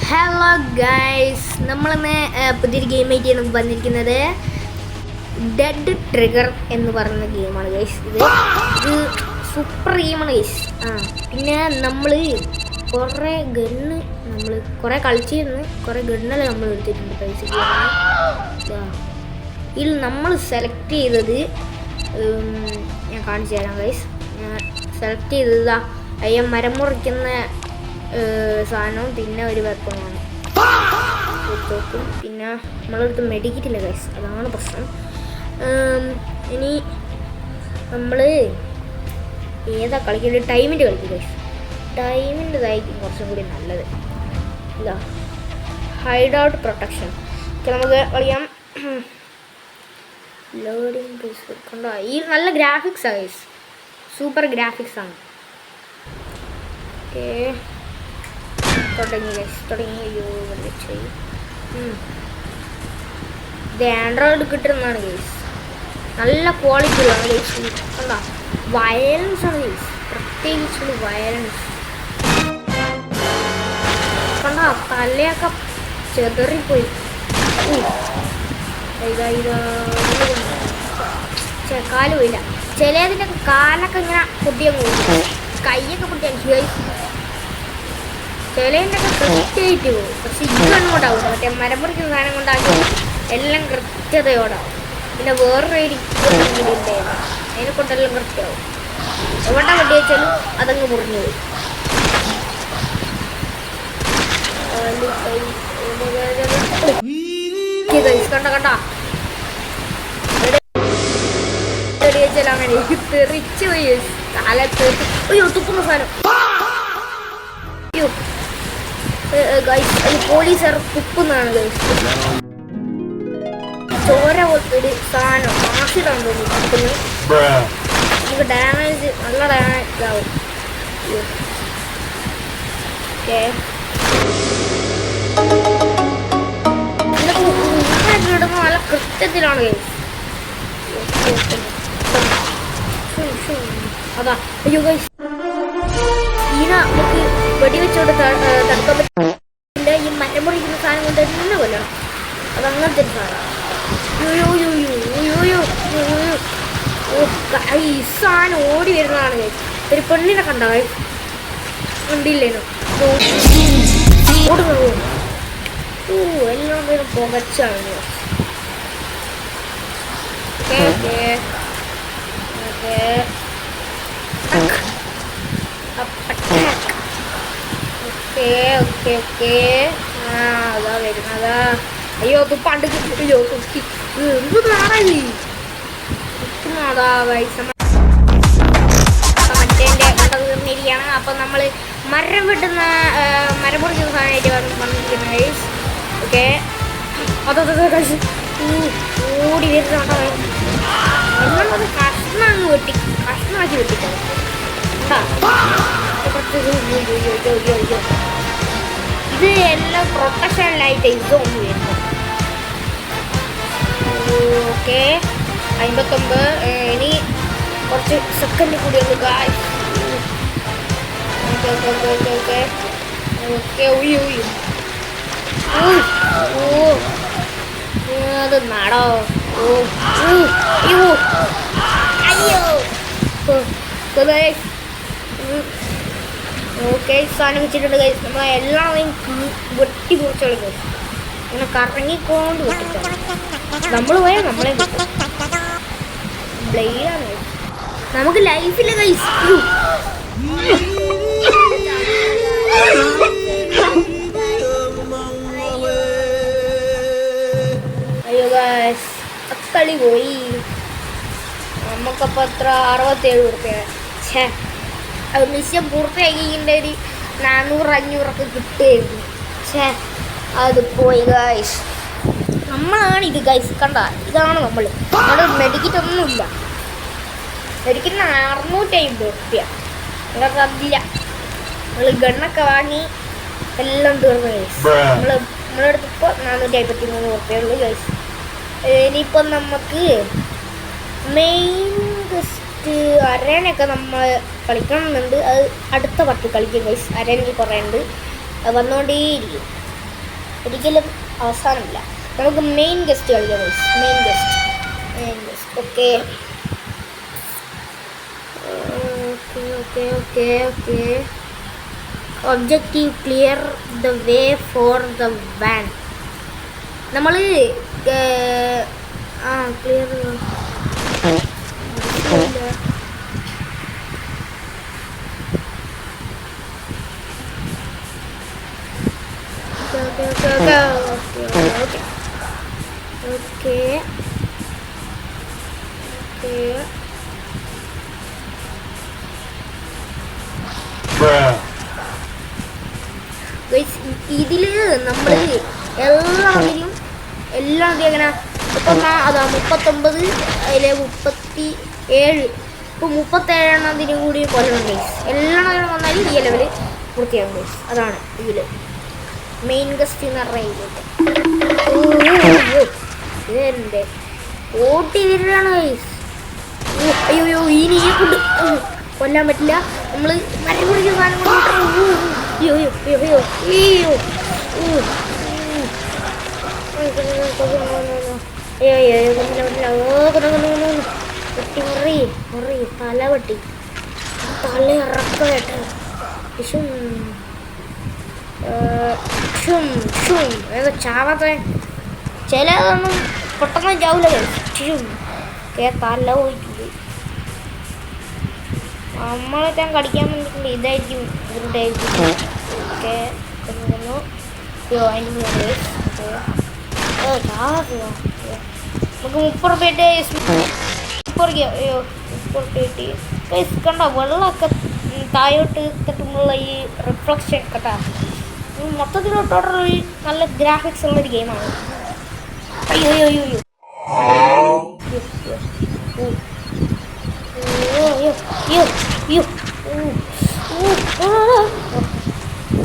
Hello guys, നമ്മളിന്ന് പുതിയൊരു ഗെയിമായിട്ടാണ് വന്നിരിക്കുന്നത്. ഡെഡ് ട്രിഗർ എന്ന് പറയുന്ന ഗെയിമാണ് ഗൈസ്. ഇത് സൂപ്പർ ഗെയിമാണ് ഗൈസ്. പിന്നെ നമ്മൾ കുറേ കളിച്ചിരുന്ന് കുറേ ഗണ്ണെല്ലാം നമ്മൾ എടുത്തിട്ടുണ്ട് പൈസ. ഇതിൽ നമ്മൾ സെലക്ട് ചെയ്തത് ഞാൻ കാണിച്ചു തരാം ഗൈസ്. ഞാൻ സെലക്ട് ചെയ്തത് അയ്യ മരം മുറിക്കുന്ന സാധനവും പിന്നെ ഒരു വെപ്പണമാണ് തോക്കും. പിന്നെ നമ്മളടുത്ത് മെഡിക്കറ്റില്ല ഗൈസ്, അതാണ് പ്രശ്നം. ഇനി നമ്മൾ ഏതാ കളിക്കേണ്ടത്? ടൈമിൻ്റെ കളിക്കും ഗൈസ്. ടൈമിൻ്റെതായിരിക്കും കുറച്ചും കൂടി നല്ലത്. ഇതാ ഹൈഡ് ഔട്ട് പ്രൊട്ടക്ഷൻ നമുക്ക് കളിക്കാം. ലോഡിങ് കണ്ടോ, ഈ നല്ല ഗ്രാഫിക്സാണ് ഗൈസ്, സൂപ്പർ ഗ്രാഫിക്സാണ്. ഓക്കെ, തുടങ്ങി. അയ്യോ ഇത് ആൻഡ്രോയിഡ് കിട്ടുന്നതാണ് ഗൈസ്. നല്ല ക്വാളിറ്റി ഉള്ളതാണ് ഗൈസ്. കണ്ടോ, വയലൻസ് ആണ് ഗൈസ്, പ്രത്യേകിച്ചുള്ള വയലൻസ്. കണ്ടോ, തലയൊക്കെ ചെതറിപ്പോയി. കാല് പോയില്ല. ചിലതിൻ്റെ കാലൊക്കെ ഇങ്ങനെ പൊട്ടിയാൽ പോകും, കൈയൊക്കെ പൊട്ടിയാൽ ഗൈസ്. ചിലതിൻ്റെ ഒക്കെ കൃത്യമായിട്ട് പോകും. പക്ഷെ ഇതൊന്നും കൊണ്ടാവും, മറ്റേ മരം മുറിക്കുന്ന സാധനം കൊണ്ടാക്കി എല്ലാം കൃത്യതയോടാവും. പിന്നെ വേറൊരു ഉണ്ടായിരുന്നു, അതിനെ കൊണ്ടെല്ലാം കൃത്യമാവും. എവിടെ വെട്ടി വെച്ചാലും അതങ്ങ് മുറിഞ്ഞു പോയി. കണ്ട വെടി വെച്ചാൽ അങ്ങനെ തെറിച്ച് പോയി കാലത്ത്. അയ്യോ, തുപ്പുന്ന സാധനം. അയ്യോ ഗൈസ്, അത് പോലീസുകാർ തുപ്പുന്നതാണ് ഗൈസ്. ചോര പോലത്തൊരു സാധനം, ആസിഡാണ് തോന്നുന്നു തുപ്പുന്നത്. നമുക്ക് ഡാമേജ്, നല്ല ഡാമേജ് ആവും. ഓക്കെ, ഇടുന്ന നല്ല കൃത്യത്തിലാണ് ഗൈസ്. അതാ, അയ്യോ ഗൈസ്, നമുക്ക് വെടിവെച്ചോട് തടുക്കാൻ പറ്റില്ല. ഈ മരം മുറിക്കുന്ന സാധനം കൊണ്ട് തന്നെ കൊല്ലണം, അതങ്ങനത്തെ ഒരു സാധനം. ഈ സാധനം ഓടി വരുന്നതാണ് ഗൈസ്. ഒരു പെണ്ണിനെ കണ്ട കണ്ടില്ലേനോ ഓടുന്നത്. എല്ലാം പേരും പുകച്ചാണ്. അതാ വരുന്നതാ. അയ്യോ തുപ്പാണ്ട്. അയ്യോ തുപ്പി, എന്ത് നാടായി തുപ്പുന്നതാ പൈസ. മറ്റേൻ്റെ കണ്ടത് തീർന്നിരിക്കുകയാണ്. അപ്പം നമ്മൾ മരം വെട്ടുന്ന മരം പൊടിക്കുന്ന സാധനമായിട്ട് വന്നിരിക്കുന്ന ഗൈസ്. ഓക്കെ, അതൊക്കെ കഴിച്ച് ഓടി വരുന്നുണ്ടോ എന്നുള്ളത്. കഷ്ണമാക്കി വെട്ടിക്കണം. ഇത് എല്ലാം പ്രൊട്ടക്ഷനിലായിട്ട് ഇതൊന്നും വരുന്നു. ഓക്കെ, 59. ഇനി കുറച്ച് സെക്കൻഡ് കൂടി ഒന്ന് ഗായ്സ്. അത് നാടോ. അയ്യോ ഓക്കെ, സാധനം വെച്ചിട്ടുണ്ട് ഗൈസ്. നമ്മളെല്ലാം വെട്ടി കുറിച്ചോളൂ ഗൈസ്. ഇങ്ങനെ കറങ്ങിക്കൊണ്ട് വെട്ടിട്ടോ. നമ്മൾ പോയാൽ നമ്മളെ ബ്ലേഡാണ് ഗൈസ്. നമുക്ക് ലൈഫില്ല ഗൈസ്. അയ്യോ ഗൈസ്, അക്കളി പോയി. നമുക്കപ്പോൾ എത്ര 67 ഉറുപ്പ്യ. അത് മിശ്യം പൂർത്തിയാക്കിൻ്റെ ഒരു 400-500 കിട്ടുമായിരുന്നു. അത് പോയി ഗൈസ്. നമ്മളാണ് ഇത് ഗൈസ്. കണ്ട, ഇതാണ് നമ്മൾ. അവിടെ മെഡിക്കറ്റ് ഒന്നുമില്ല. മെഡിക്കറ്റിന് 650 ഉറുപ്പ്യ. നിങ്ങൾക്ക് അതില്ല. നമ്മൾ ഗണ്ണൊക്കെ വാങ്ങി എല്ലാം തീർന്നു ഗൈസ്. നമ്മളടുത്ത് ഇപ്പോൾ 453 ഉറുപ്പ്യ ഉള്ളൂ ഗൈസ്. ഇനിയിപ്പം നമുക്ക് മെയിൻ അരേനൊക്കെ നമ്മൾ കളിക്കണമെന്നുണ്ട്. അത് അടുത്ത പട്ട് കളിക്കും ഗൈസ്. അരേനിൽ കുറേ ഉണ്ട്, അത് വന്നുകൊണ്ടേയിരിക്കും. ഒരിക്കലും അവസാനമില്ല. നമുക്ക് മെയിൻ ഗസ്റ്റ് കളിക്കാം. Main guest okay okay okay okay. Objective clear the way for the van. നമ്മൾ ക്ലിയർ ഇതില് നമ്മള് എല്ലാവരും എങ്ങനെ ഇപ്പം അതാ 39, അതിലെ 37, ഇപ്പം 37 കൂടി കൊല്ലണം ഗൈസ്. എല്ലാം വന്നാൽ ഈ ലെവല് പൂർത്തിയാകും ഗൈസ്. അതാണ് ഇതില് മെയിൻ ഗസ്റ്റ് എന്ന് പറഞ്ഞ ഇതെന്റെ ഓട്ടി വരികയാണ് ഗൈസ്. അയ്യോ ഇനി കൊണ്ട് കൊല്ലാൻ പറ്റില്ല. നമ്മള് മരം പിടിക്കുന്ന സാധനം തലവട്ടി തല ഇറക്കട്ടെ. ചാവാത്ത ചിലതൊന്നും പെട്ടെന്ന് ചാവില്ല തല പോയിട്ടുണ്ട്. നമ്മളൊക്കെ കടിക്കാൻ വേണ്ടിയിട്ടുണ്ട്. ഇതായിരിക്കും ഇവരുടെയായിരിക്കും. ഓക്കെ നമുക്ക് 30 കണ്ടോ വെള്ളമൊക്കെ താഴോട്ട് തട്ടുമ്പോഴുള്ള ഈ റിഫ്ലക്ഷൻ കേട്ടാ. മൊത്തത്തിൽ ടോട്ടൽ നല്ല ഗ്രാഫിക്സ് ഉള്ളൊരു ഗെയിമാണ്. അയ്യോ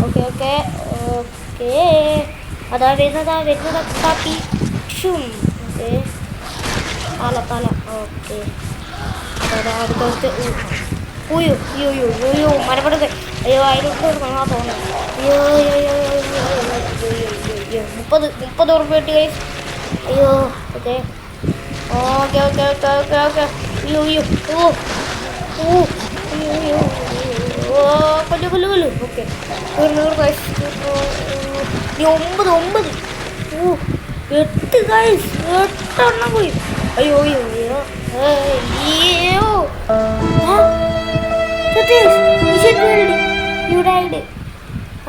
ഓക്കെ ഓക്കെ ഓക്കെ. അതാ വരുന്നതാ കാപ്പി. ഓക്കെ തല ഓക്കെ. അടുത്തടുത്ത് മരപ്പെടുത്ത്. അയ്യോ അതിലോട്ട് കാണാൻ തോന്നുന്നു. 30 ഉറുപ്പിക കിട്ടി ഗൈസ്. അയ്യോ okay okay okay okay okay okay. കൊല്ലു ഓക്കെ. 8 ഗൈസ്. 8 പോയി. അയ്യോ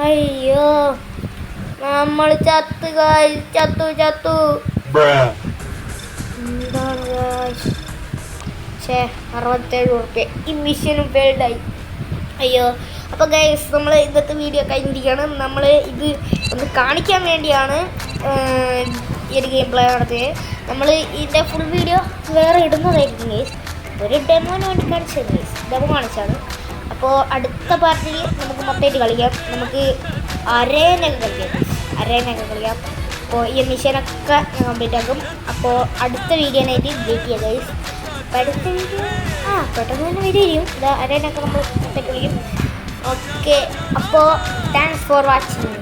അയ്യോ നമ്മൾ ചത്തു ഗൈസ്. ചത്തു എന്താണ് ഗൈസ്. 67 ഉറുപ്പിക. ഈ മിഷനും ഫെയിൽഡായി. അയ്യോ അപ്പോൾ ഗൈസ് നമ്മൾ ഇന്നത്തെ വീഡിയോ കഴിഞ്ഞിരിക്കുകയാണ്. നമ്മൾ ഇത് ഒന്ന് കാണിക്കാൻ വേണ്ടിയാണ് ഈ ഒരു ഗെയിം പ്ലേ നടത്തിയത്. നമ്മൾ ഇതിൻ്റെ ഫുൾ വീഡിയോ വേറെ ഇടുന്നതായിരിക്കും ഗൈസ്. ഒരു ഡെമോന് വേണ്ടി കാണിച്ചത് ഗൈസ്. ഡെമോ കാണിച്ചാണ്. അപ്പോൾ അടുത്ത പാർട്ടിയിൽ നമുക്ക് മൊത്തമായിട്ട് കളിക്കാം. നമുക്ക് അരേനൊക്കെ കളിക്കാം. അപ്പോൾ ഈ മിഷനൊക്കെ ഞാൻ കംപ്ലീറ്റ് ആക്കും. അപ്പോൾ അടുത്ത വീഡിയോനായിട്ട് വെയിറ്റ് ചെയ്യാം ഗൈസ്. അപ്പോൾ അടുത്ത വീഡിയോ പെട്ടെന്ന് തന്നെ വീഡിയോ ചെയ്യും. അരേനൊക്കെ നമ്മൾ മൊത്തമായിട്ട് കളിക്കും. ഓക്കെ അപ്പോൾ താങ്ക്സ് ഫോർ വാച്ചിങ്.